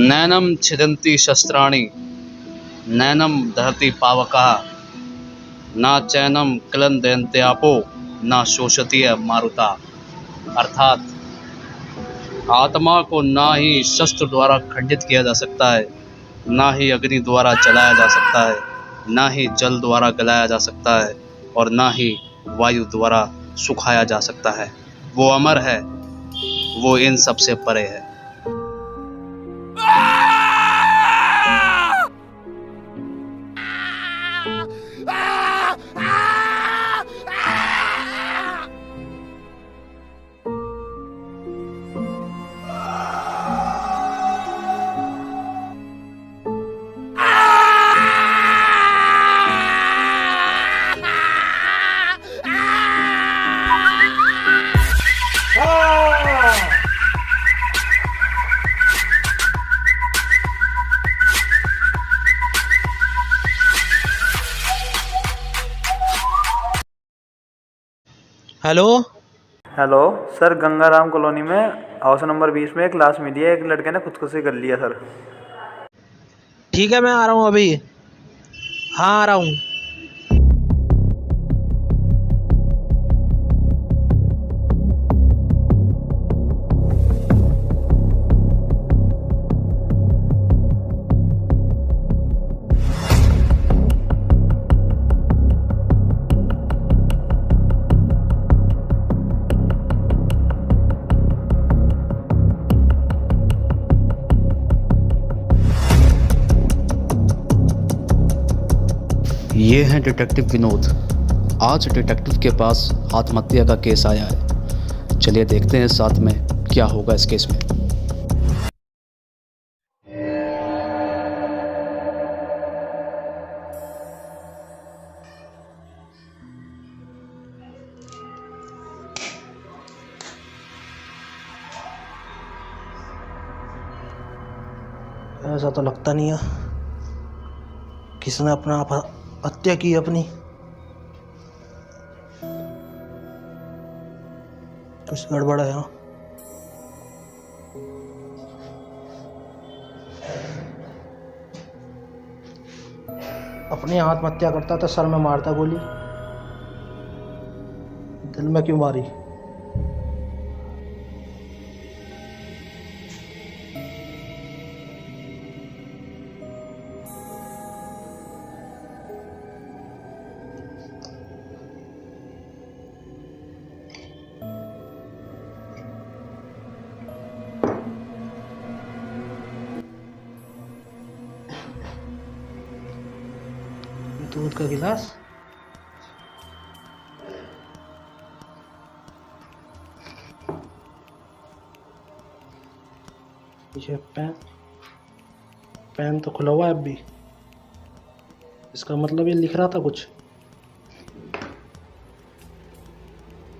नैनम छिदन्ति शस्त्राणि नैनम दहति पावकः ना चैनम क्लन्दन्ते आपो ना शोषति मारुता। अर्थात आत्मा को ना ही शस्त्र द्वारा खंडित किया जा सकता है, ना ही अग्नि द्वारा जलाया जा सकता है, ना ही जल द्वारा गलाया जा सकता है और ना ही वायु द्वारा सुखाया जा सकता है। वो अमर है, वो इन सब से परे है। Hello. Hello sir, Gangaram colony में हाउस नंबर 20 में एक लाश मिली है। एक लड़के ने खुदकुशी कर लिया सर। ठीक है, मैं आ रहा हूँ अभी। हाँ, आ रहा हूँ। ये हैं डिटेक्टिव विनोद। आज डिटेक्टिव के पास आत्महत्या का केस आया है। चलिए देखते हैं साथ में क्या होगा इस केस में। ऐसा तो लगता नहीं है किसने अपना आप हत्या की अपनी। कुछ गड़बड़ है यहाँ। अपने आत्महत्या करता तो सर में मारता गोली, दिल में क्यों मारी? दूध का गिलास, पीछे पेन तो खुला हुआ है अब भी। इसका मतलब ये लिख रहा था कुछ।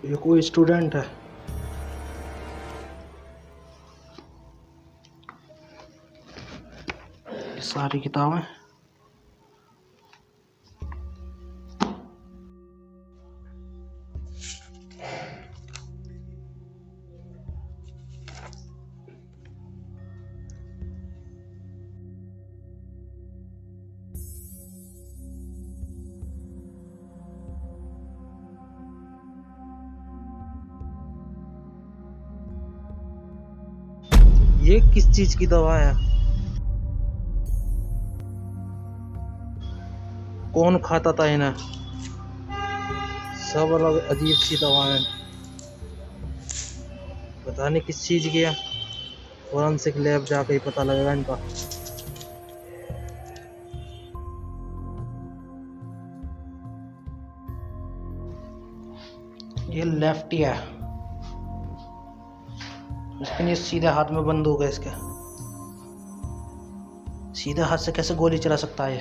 ये कोई स्टूडेंट है। ये सारी किताबें। ये किस चीज की दवा है? कौन खाता था इन्हें? सब अलग अजीब सी दवाएं। पता नहीं किस चीज की है। फोरेंसिक लैब जाके ही पता लगेगा इनका। ये लेफ्टी है, लेकिन ये सीधे हाथ में बंदूक है इसके। सीधे हाथ से कैसे गोली चला सकता है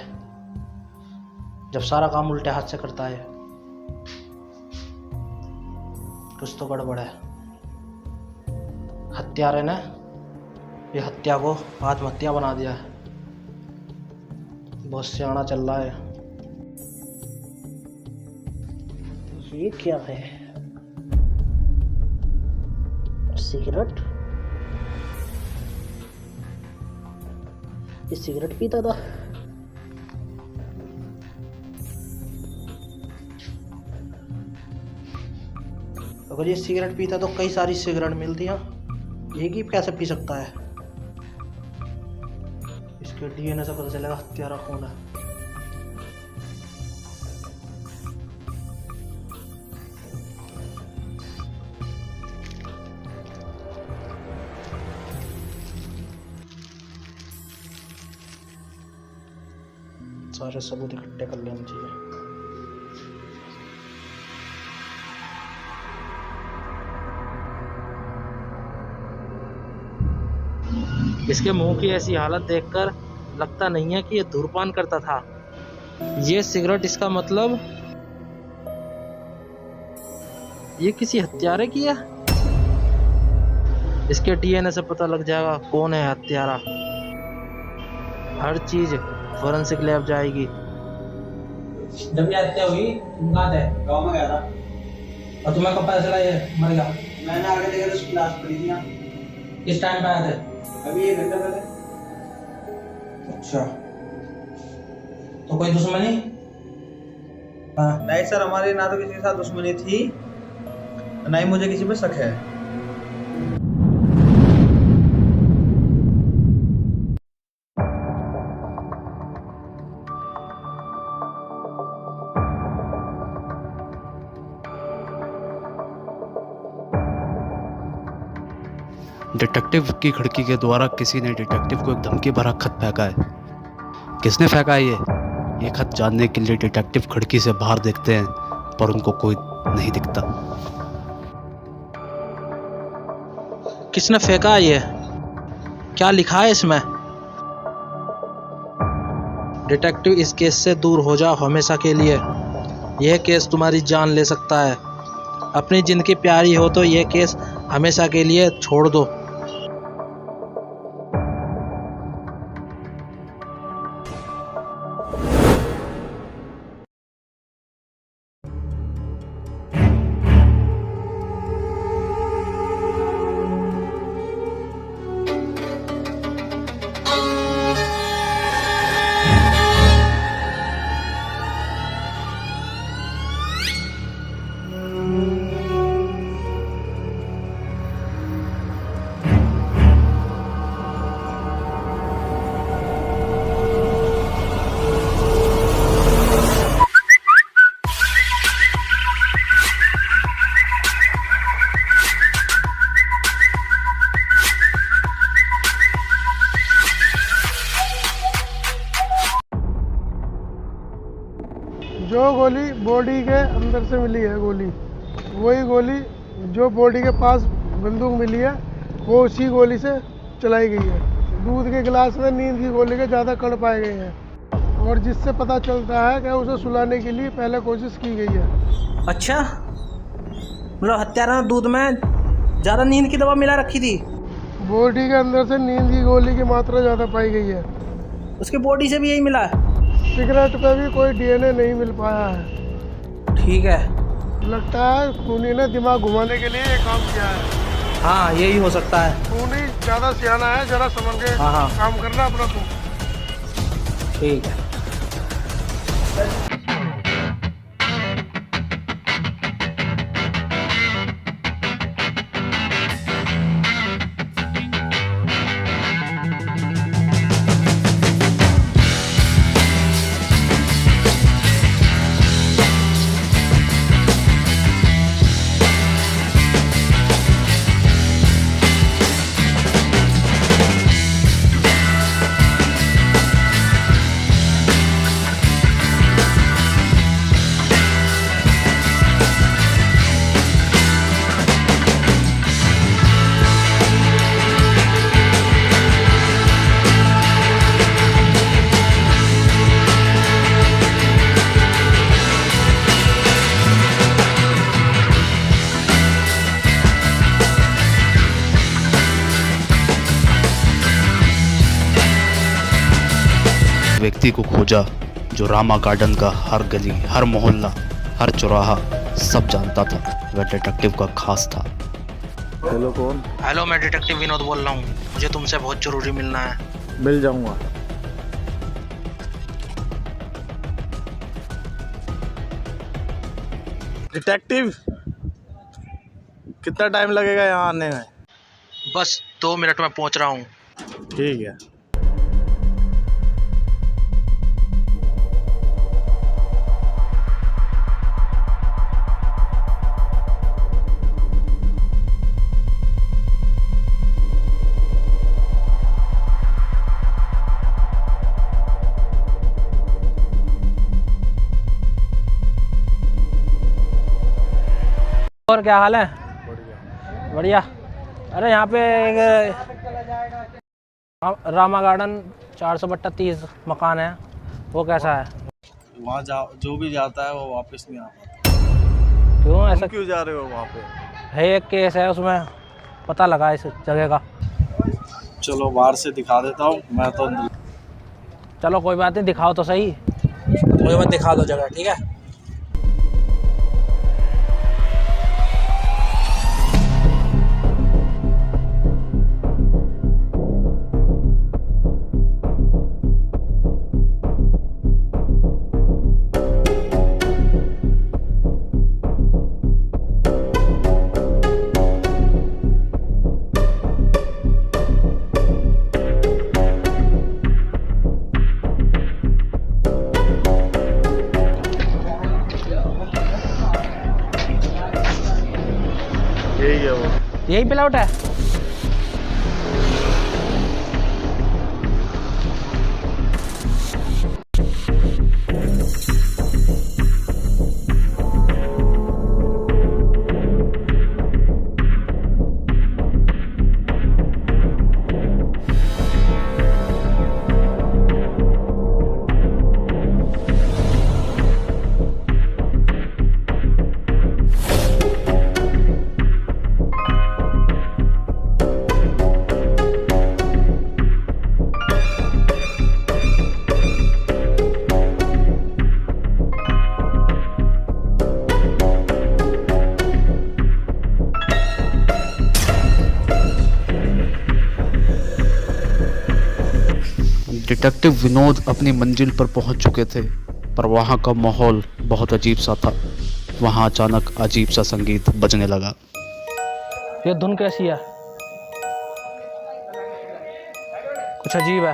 जब सारा काम उल्टे हाथ से करता है? कुछ तो गड़बड़ है। हत्यारे ने ये हत्या को आत्महत्या बना दिया है। बहुत सियाना चल रहा है। ये क्या है? सिगरेट? ये सिगरेट पीता था। अगर ये सिगरेट पीता तो कई सारी सिगरेट मिलती हैं, एक ही कैसे पी सकता है? इसके डीएनए से पता चलेगा हत्यारा कौन है। सारे सबूत इकट्ठे कर लेने चाहिए। इसके मुंह की ऐसी हालत देखकर लगता नहीं है कि ये धूम्रपान करता था। ये सिगरेट, इसका मतलब ये किसी हत्यारे की है। इसके डीएनए से पता लग जाएगा कौन है हत्यारा। हर चीज फॉरेंसिक लैब जाएगी। जब ये हत्या हुई तुम कहाँ थे? गाँव में गया था। और तुम्हें कब पता चला ये मर गया? मैंने आगे देखा तो उसकी लाश पड़ी थी यहाँ। किस टाइम पे आए थे? अभी 1 घंटा पहले। अच्छा, तो कोई दुश्मनी? हाँ। नहीं सर, हमारी ना तो किसी के साथ दुश्मनी थी, ना ही मुझे किसी पे शक है। डिटेक्टिव की खिड़की के द्वारा किसी ने डिटेक्टिव को एक धमकी भरा खत फेंका है। किसने फेंका है ये खत जानने के लिए डिटेक्टिव खिड़की से बाहर देखते हैं, पर उनको कोई नहीं दिखता। किसने फेंका है ये? क्या लिखा है इसमें? डिटेक्टिव, इस केस से दूर हो जाओ हमेशा के लिए। यह केस तुम्हारी जान ले सकता है। अपनी जिंदगी प्यारी हो तो यह केस हमेशा के लिए छोड़ दो। जो गोली बॉडी के अंदर से मिली है गोली, वही गोली जो बॉडी के पास बंदूक मिली है वो उसी गोली से चलाई गई है। दूध के गिलास में नींद की गोली के ज़्यादा कण पाए गए हैं और जिससे पता चलता है कि उसे सुलाने के लिए पहले कोशिश की गई है। अच्छा, मतलब हत्यारा ने दूध में ज़्यादा नींद की दवा मिला रखी थी। बॉडी के अंदर से नींद की गोली की मात्रा ज़्यादा पाई गई है। उसकी बॉडी से भी यही मिला है। सिगरेट पे भी कोई डीएनए नहीं मिल पाया है। ठीक है, लगता है खूनी ने दिमाग घुमाने के लिए ये काम किया है। हाँ यही हो सकता है। खूनी ज़्यादा सियाना है, जरा समझ के हाँ। काम करना अपना तुम। ठीक है। व्यक्ति को खोजा जो रामा गार्डन का हर गली, हर मोहल्ला, हर चौराहा सब जानता था। वह डिटेक्टिव का खास था। हेलो, कौन? हेलो, मैं डिटेक्टिव विनोद बोल रहा हूँ। मुझे तुमसे बहुत ज़रूरी मिलना है। मिल जाऊंगा। डिटेक्टिव, कितना टाइम लगेगा यहाँ आने में? बस 2 मिनट में पहुंच रहा हूँ। ठीक है। और क्या हाल है? बढ़िया। अरे यहाँ पे एक रामा गार्डन 400/30 मकान है, वो कैसा है? वहाँ जो भी जाता है वो वापस नहीं आ पाता। क्यों ऐसा? क्यों जा रहे हो वहाँ पे? है एक केस है, उसमें पता लगा इस जगह का। चलो बाहर से दिखा देता हूँ मैं तो। चलो कोई बात नहीं, दिखाओ तो सही। मुझे मत दिखा दो जगह, ठीक है? यही है वो। यही प्लॉट है। डिटेक्टिव विनोद अपनी मंजिल पर पहुंच चुके थे, पर वहां का माहौल बहुत अजीब सा था। वहां अचानक अजीब सा संगीत बजने लगा। ये धुन कैसी है? कुछ अजीब है।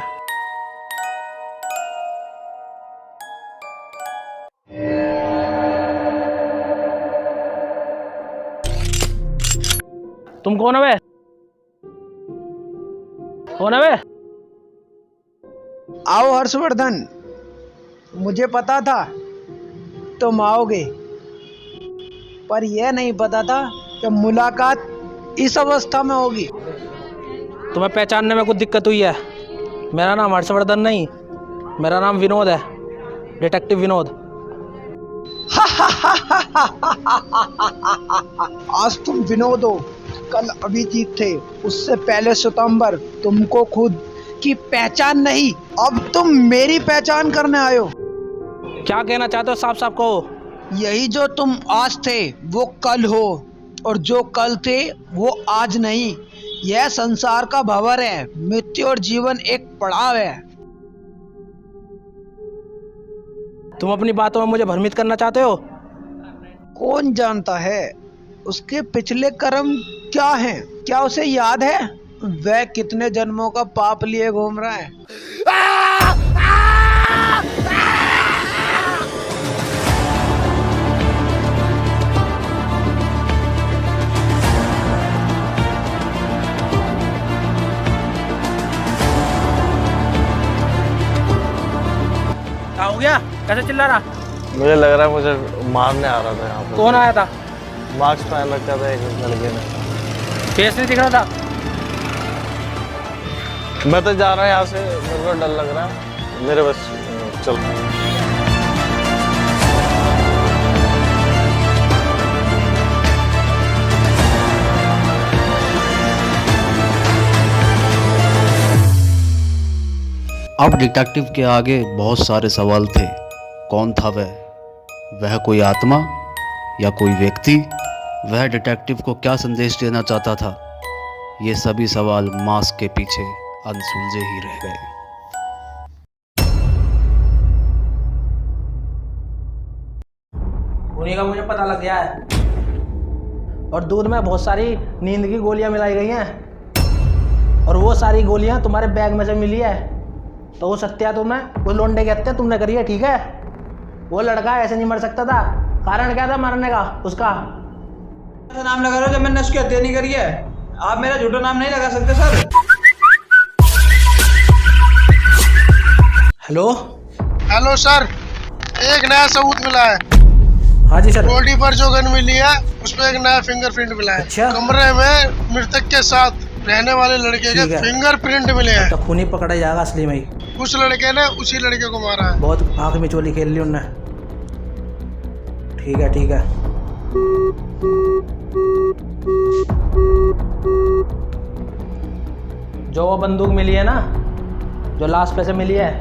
तुम कौन है बे? कौन है बे? आओ हर्षवर्धन, मुझे पता था तुम आओगे, पर यह नहीं पता था कि मुलाकात इस अवस्था में होगी। तुम्हें पहचानने में कुछ दिक्कत हुई है? मेरा नाम हर्षवर्धन नहीं, मेरा नाम विनोद है, डिटेक्टिव विनोद। आज तुम विनोद हो, कल अभिजीत थे, उससे पहले सितंबर। तुमको खुद की पहचान नहीं, अब तुम मेरी पहचान करने आए हो। क्या कहना चाहते हो? साफ साफ कहो। यही जो तुम आज थे वो कल हो, और जो कल थे वो आज नहीं। यह संसार का भंवर है, मृत्यु और जीवन एक पड़ाव है। तुम अपनी बातों में मुझे भ्रमित करना चाहते हो? कौन जानता है उसके पिछले कर्म क्या हैं? क्या उसे याद है वह कितने जन्मों का पाप लिए घूम रहा है? क्या हो गया? कैसे चिल्ला रहा? मुझे लग रहा है मुझे मारने आ रहा था यहाँ पे। कौन आया था? मास्क पहन रखा था एक लड़के ने। फेस नहीं दिख रहा था। मैं तो जा रहा हूँ यहाँ से, मेरे को डर लग रहा है। मेरे बस चल। अब डिटेक्टिव के आगे बहुत सारे सवाल थे। कौन था वह? वह कोई आत्मा या कोई व्यक्ति? वह डिटेक्टिव को क्या संदेश देना चाहता था? ये सभी सवाल मास्क के पीछे अनसुलझे ही रह गए। उन्हीं का मुझे पता लग गया है। और दूध में बहुत सारी नींद की गोलियां मिलाई गई हैं और वो सारी गोलियां तुम्हारे बैग में से मिली है। तो वो हत्या तुम्हें वो लोंडे की हत्या तुमने करी है, ठीक है? वो लड़का ऐसे नहीं मर सकता था। कारण क्या था मरने का उसका? ऐसा नाम लगा रहे हो जब मैंने उसकी हत्या नहीं करी है। आप मेरा झूठा नाम नहीं लगा सकते सर। हेलो हेलो सर, एक नया सबूत मिला है। हाँ जी सर। बॉडी पर जो गन मिली है उस पर एक नया फिंगरप्रिंट मिला है। अच्छा। कमरे में मृतक के साथ रहने वाले लड़के के ठीक है। फिंगरप्रिंट मिले हैं। तो खूनी पकड़ा जाएगा असली में ही। उस लड़के ने उसी लड़के को मारा है। बहुत आंख में चोली खेल ली उनने। ठीक है ठीक है। जो वो बंदूक मिली है ना, जो लाश पे से मिली है,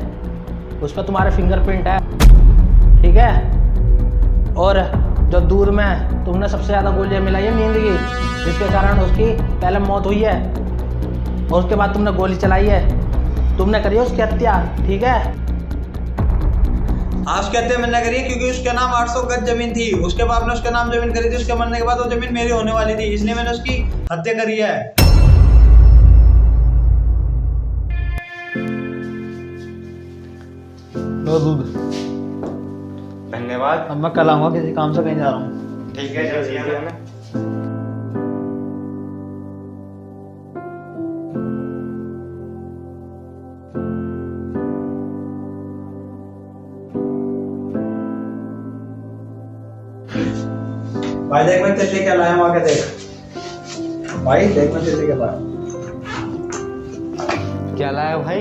उस पर तुम्हारे फिंगरप्रिंट है, ठीक है? और जो दूध में तुमने सबसे ज़्यादा गोलियां मिलाई है नींद की, जिसके कारण उसकी पहले मौत हुई है और उसके बाद तुमने गोली चलाई है, तुमने करी है उसकी हत्या, ठीक है? आप उसकी हत्या मैंने करी है क्योंकि उसके नाम 800 गज जमीन थी। उसके बाद ने उसके नाम जमीन करी थी। उसके मरने के बाद वो जमीन मेरी होने वाली थी, इसलिए मैंने उसकी हत्या करी है। लो दूध। धन्यवाद। अब मैं कल आऊंगा, किसी काम से कहीं जा रहा हूँ। ठीक है, जल्दी आना। भाई देख मैं तेरे लिए क्या लाया हूँ, आके देख। भाई देख मैं तेरे लिए क्या लाया। क्या लाया भाई?